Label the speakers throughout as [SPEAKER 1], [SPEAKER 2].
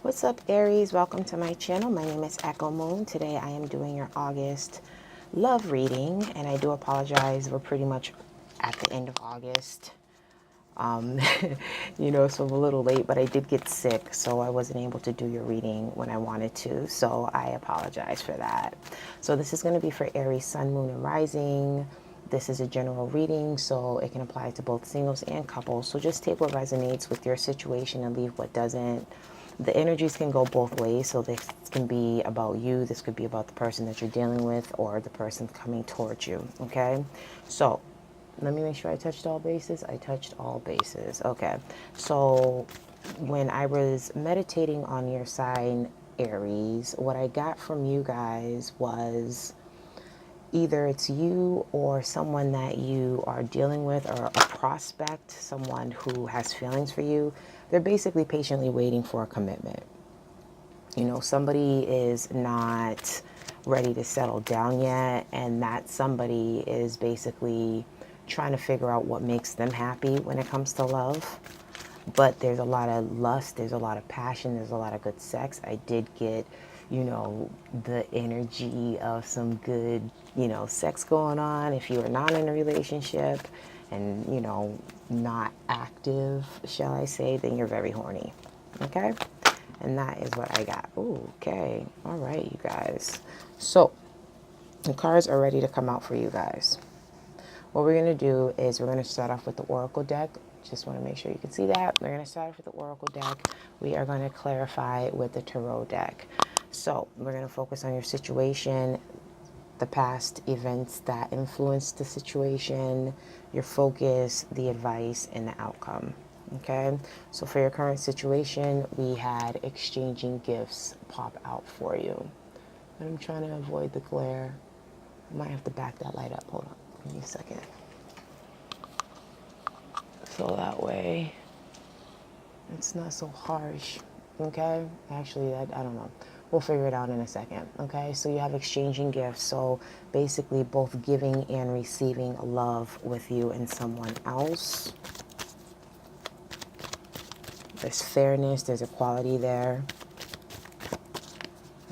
[SPEAKER 1] What's up, Aries? Welcome to my channel. My name is Echo Moon. Today I am doing your August love reading, and I do apologize. We're pretty much at the end of August. Um, so I'm a little late, but I did get sick, so I wasn't able to do your reading when I wanted to. So I apologize for that. So this is going to be for Aries, Sun, Moon, and Rising. This is a general reading, so it can apply to both singles and couples. So just take what resonates with your situation and leave what doesn't. The energies can go both ways, so this can be about you, this could be about the person that you're dealing with, or the person coming towards you, okay? So let me make sure I touched all bases. I touched all bases. Okay. So when I was meditating on your sign, Aries, what I got from you guys was either it's you or someone that you are dealing with, or a prospect, someone who has feelings for you. They're basically patiently waiting for a commitment. Somebody is not ready to settle down yet, and that somebody is basically trying to figure out what makes them happy when it comes to love. But there's a lot of lust, there's a lot of passion, there's a lot of good sex. I did get, the energy of some good, sex going on. If you are not in a relationship and, not active, shall I say, then you're very horny. Okay? And that is what I got. Ooh, okay. All right, you guys. So the cards are ready to come out for you guys. What we're going to do is we're going to start off with the Oracle deck. Just want to make sure you can see that. We're going to start off with the Oracle deck. We are going to clarify with the Tarot deck. So we're going to focus on your situation, the past events that influenced the situation, your focus, the advice, and the outcome. Okay, so for your current situation, we had exchanging gifts pop out for you. And I'm trying to avoid the glare. I might have to back that light up. Hold on, give me a second. So that way it's not so harsh. Okay, actually, I don't know. We'll figure it out in a second. Okay, so you have exchanging gifts. So basically, both giving and receiving love with you and someone else. There's fairness, there's equality there.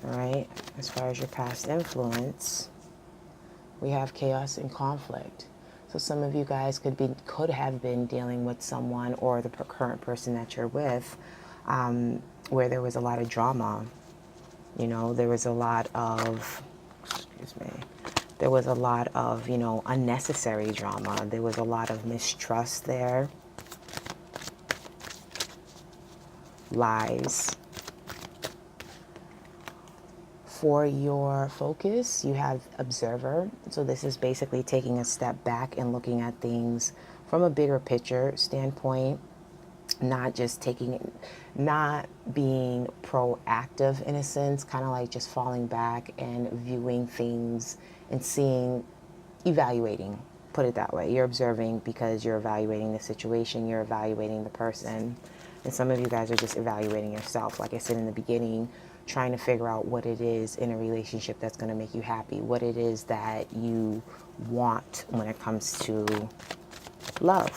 [SPEAKER 1] All right, as far as your past influence, we have chaos and conflict. So some of you guys could have been dealing with someone, or the current person that you're with, where there was a lot of drama. There was a lot of, excuse me, there was a lot of, unnecessary drama. There was a lot of mistrust there, lies. For your focus, you have observer. So this is basically taking a step back and looking at things from a bigger picture standpoint, not being proactive in a sense, kind of like just falling back and viewing things and evaluating, put it that way. You're observing because you're evaluating the situation, you're evaluating the person. And some of you guys are just evaluating yourself. Like I said in the beginning, trying to figure out what it is in a relationship that's going to make you happy, what it is that you want when it comes to love.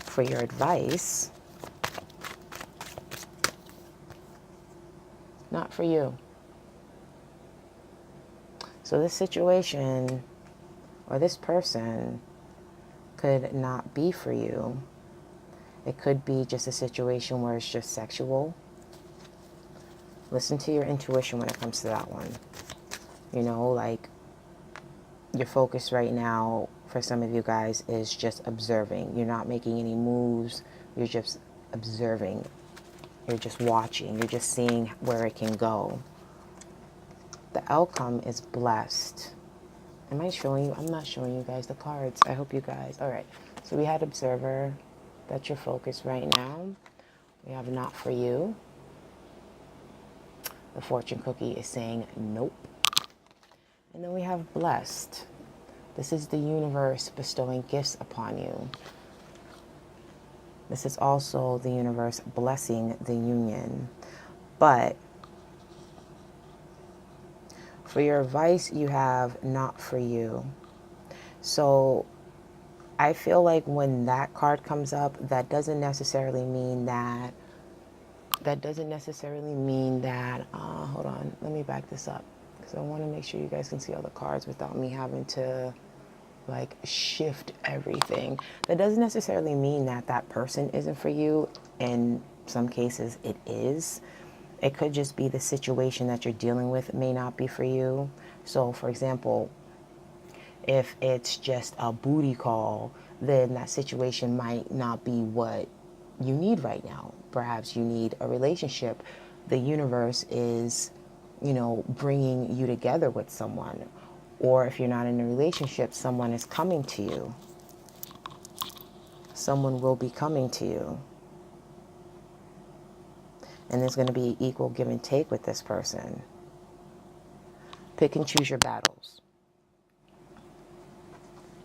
[SPEAKER 1] For your advice, not for you. So this situation or this person could not be for you. It could be just a situation where it's just sexual. Listen to your intuition when it comes to that one. Like your focus right now for some of you guys is just observing. You're not making any moves. You're just observing. You're just watching. You're just seeing where it can go. The outcome is blessed. Am I showing you? I'm not showing you guys the cards. I hope you guys. All right. So we had observer. That's your focus right now. We have not for you. The fortune cookie is saying nope. And then we have blessed. This is the universe bestowing gifts upon you. This is also the universe blessing the union. But for your advice, you have not for you. So I feel like when that card comes up, that doesn't necessarily mean that that doesn't necessarily mean that, hold on, let me back this up because I want to make sure you guys can see all the cards without me having to like shift everything. That doesn't necessarily mean that that person isn't for you. In some cases it is. It could just be the situation that you're dealing with may not be for you. So for example, if it's just a booty call, then that situation might not be what you need right now. Perhaps you need a relationship. The universe is, you know, bringing you together with someone. Or if you're not in a relationship, someone is coming to you. Someone will be coming to you. And there's going to be equal give and take with this person. Pick and choose your battles.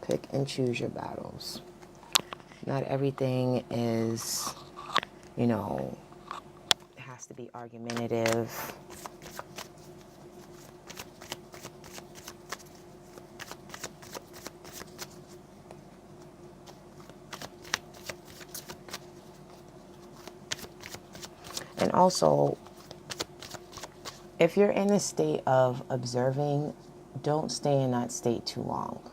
[SPEAKER 1] Pick and choose your battles. Not everything is, you know, it has to be argumentative. And also, if you're in a state of observing, don't stay in that state too long.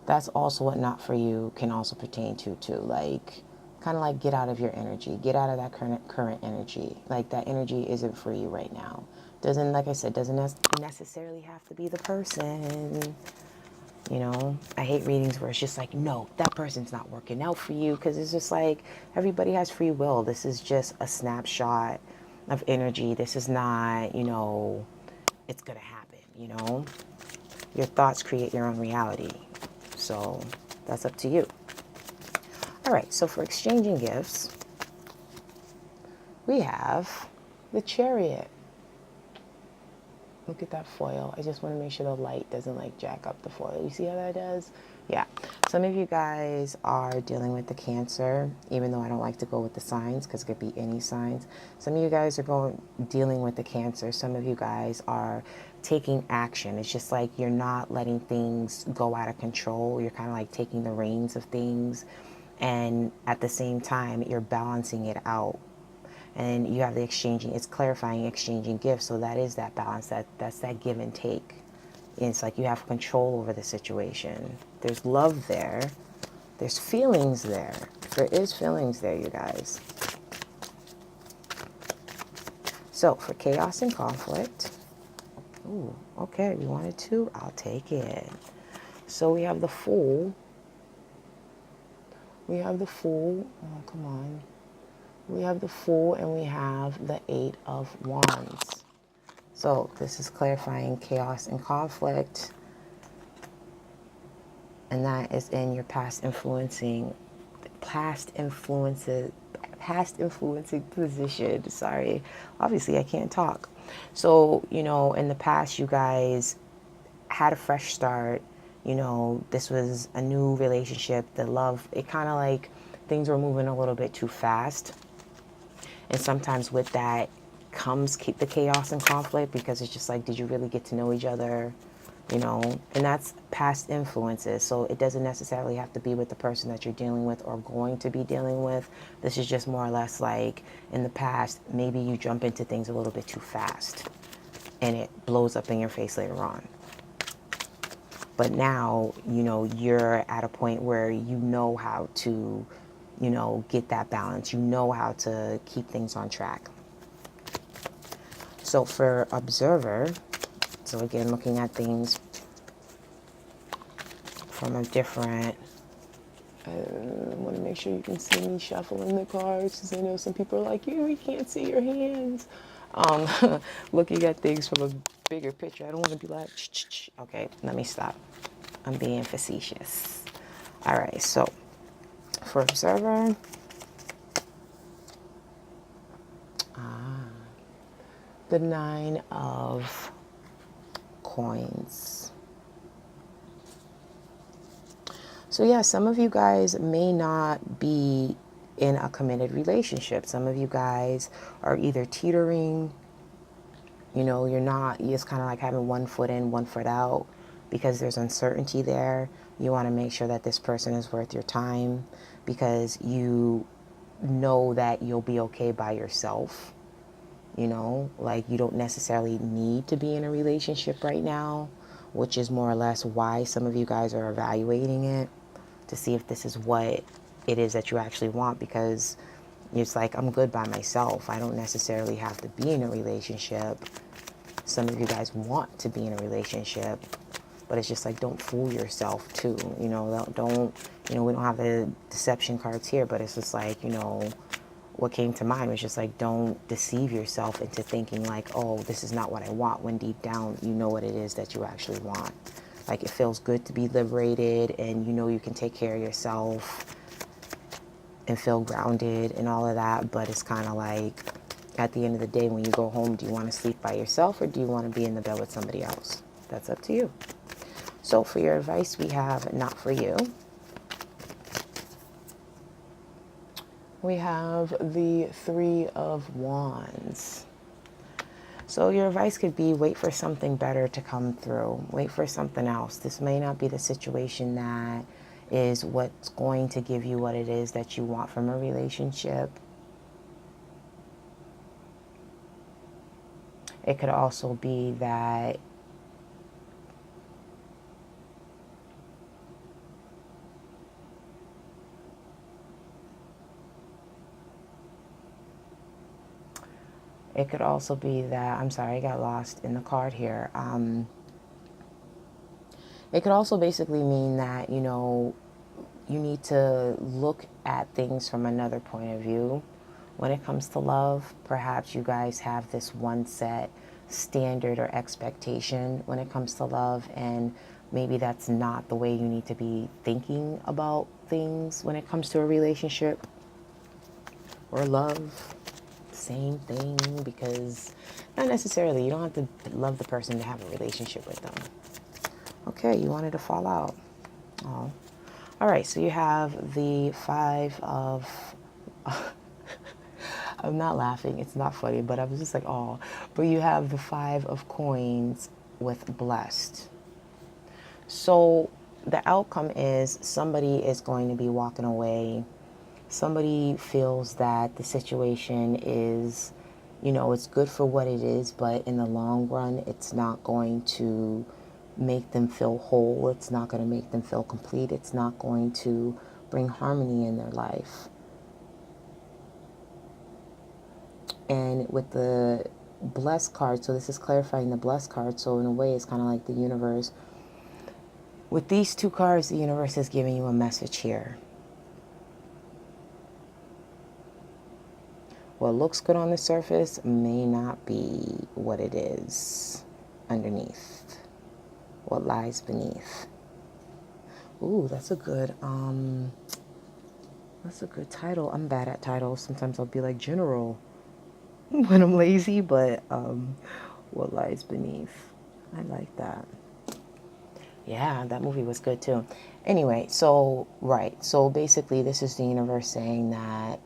[SPEAKER 1] That's also what not for you can also pertain to too. Like, kind of like get out of your energy. Get out of that current energy. Like, that energy isn't for you right now. Doesn't, like I said, doesn't necessarily have to be the person. You know, I hate readings where it's just like, no, that person's not working out for you, because it's just like everybody has free will. This is just a snapshot of energy. This is not, you know, it's going to happen, you know. Your thoughts create your own reality. So that's up to you. All right, so for exchanging gifts, we have the Chariot. Look at that foil. I just want to make sure the light doesn't like jack up the foil. You see how that does? Yeah. Some of you guys are dealing with the Cancer, even though I don't like to go with the signs because it could be any signs. Some of you guys are dealing with the Cancer. Some of you guys are taking action. It's just like you're not letting things go out of control. You're kind of like taking the reins of things, and at the same time you're balancing it out. And you have the exchanging, it's clarifying, exchanging gifts. So that is that balance, that's that give and take. And it's like you have control over the situation. There's love there. There's feelings there. There is feelings there, you guys. So for chaos and conflict, ooh, okay, we wanted two, I'll take it. So we have the Fool. We have the Fool, oh, come on. We have the Fool and we have the Eight of Wands. So this is clarifying chaos and conflict. And that is in your past influencing position. Sorry. Obviously I can't talk. So, you know, in the past you guys had a fresh start. You know, this was a new relationship. The love, it kind of like things were moving a little bit too fast. And sometimes with that comes the chaos and conflict, because it's just like, did you really get to know each other? You know, and that's past influences. So it doesn't necessarily have to be with the person that you're dealing with or going to be dealing with. This is just more or less like in the past, maybe you jump into things a little bit too fast and it blows up in your face later on. But now, you know, you're at a point where you know how to, you know, get that balance. You know how to keep things on track. So for observer, so again, looking at things from a different, I want to make sure you can see me shuffling the cards, because I know some people are like, yeah, we can't see your hands. Looking at things from a bigger picture. I don't want to be like, okay, let me stop. I'm being facetious. All right, so for observer, the Nine of Coins. So yeah, some of you guys may not be in a committed relationship. Some of you guys are either teetering, you know, you're just kind of like having one foot in, one foot out, because there's uncertainty there. You want to make sure that this person is worth your time, because you know that you'll be okay by yourself. You know, like you don't necessarily need to be in a relationship right now, which is more or less why some of you guys are evaluating it to see if this is what it is that you actually want, because it's like, I'm good by myself. I don't necessarily have to be in a relationship. Some of you guys want to be in a relationship, but it's just like, don't fool yourself too. You know, don't, you know, we don't have the deception cards here, but it's just like, you know, what came to mind was just like, don't deceive yourself into thinking like, oh, this is not what I want, when deep down you know what it is that you actually want. Like, it feels good to be liberated, and you know you can take care of yourself and feel grounded and all of that, but it's kind of like, at the end of the day, when you go home, do you want to sleep by yourself or do you want to be in the bed with somebody else? That's up to you. So for your advice, we have not for you. We have the Three of Wands. So your advice could be, wait for something better to come through. Wait for something else. This may not be the situation that is what's going to give you what it is that you want from a relationship. It could also be that I'm sorry, I got lost in the card here. It could also basically mean that, you know, you need to look at things from another point of view. When it comes to love, perhaps you guys have this one set standard or expectation when it comes to love, and maybe that's not the way you need to be thinking about things when it comes to a relationship or love. Same thing, because not necessarily, you don't have to love the person to have a relationship with them. Okay, you wanted to fall out. Oh. All right, so you have the Five of... I'm not laughing, it's not funny, but I was just like, oh. But you have the Five of Coins with blessed. So the outcome is somebody is going to be walking away. Somebody feels that the situation is, you know, it's good for what it is, but in the long run, it's not going to make them feel whole. It's not going to make them feel complete. It's not going to bring harmony in their life. And with the blessed card, so this is clarifying the blessed card. So in a way, it's kind of like the universe. With these two cards, the universe is giving you a message here. What looks good on the surface may not be what it is underneath, what lies beneath. Ooh, that's a good title. I'm bad at titles. Sometimes I'll be like general when I'm lazy, but what lies beneath. I like that. Yeah, that movie was good too. Anyway, so right. So basically this is the universe saying that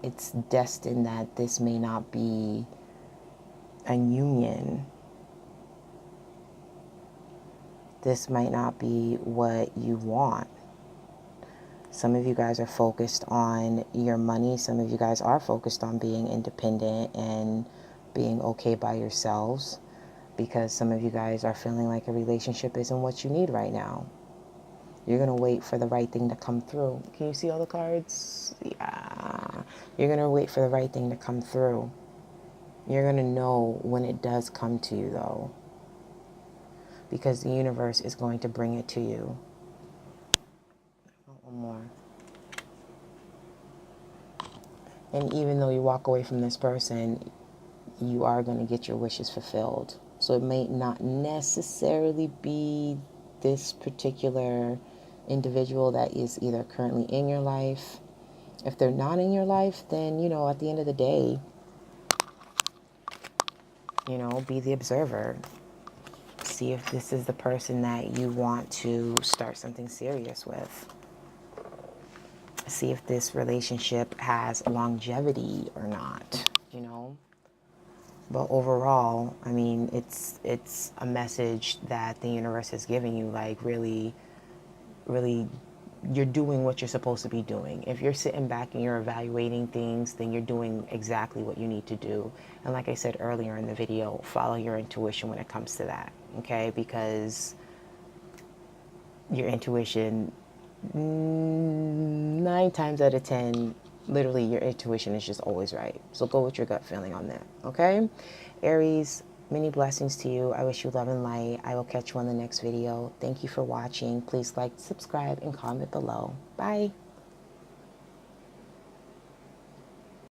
[SPEAKER 1] it's destined that this may not be a union. This might not be what you want. Some of you guys are focused on your money. Some of you guys are focused on being independent and being okay by yourselves, because some of you guys are feeling like a relationship isn't what you need right now. You're going to wait for the right thing to come through. Can you see all the cards? Yeah. You're going to wait for the right thing to come through. You're going to know when it does come to you, though, because the universe is going to bring it to you. One more. And even though you walk away from this person, you are going to get your wishes fulfilled. So it may not necessarily be this particular individual that is either currently in your life. If they're not in your life, then, you know, at the end of the day, you know, be the observer. See if this is the person that you want to start something serious with. See if this relationship has longevity or not, you know. But overall, I mean, it's a message that the universe is giving you, like really, really you're doing what you're supposed to be doing. If you're sitting back and you're evaluating things, then you're doing exactly what you need to do. And like I said earlier in the video, follow your intuition when it comes to that, okay? Because your intuition, 9 times out of 10, literally your intuition is just always right. So go with your gut feeling on that, okay? Aries, many blessings to you. I wish you love and light. I will catch you on the next video. Thank you for watching. Please like, subscribe, and comment below. Bye.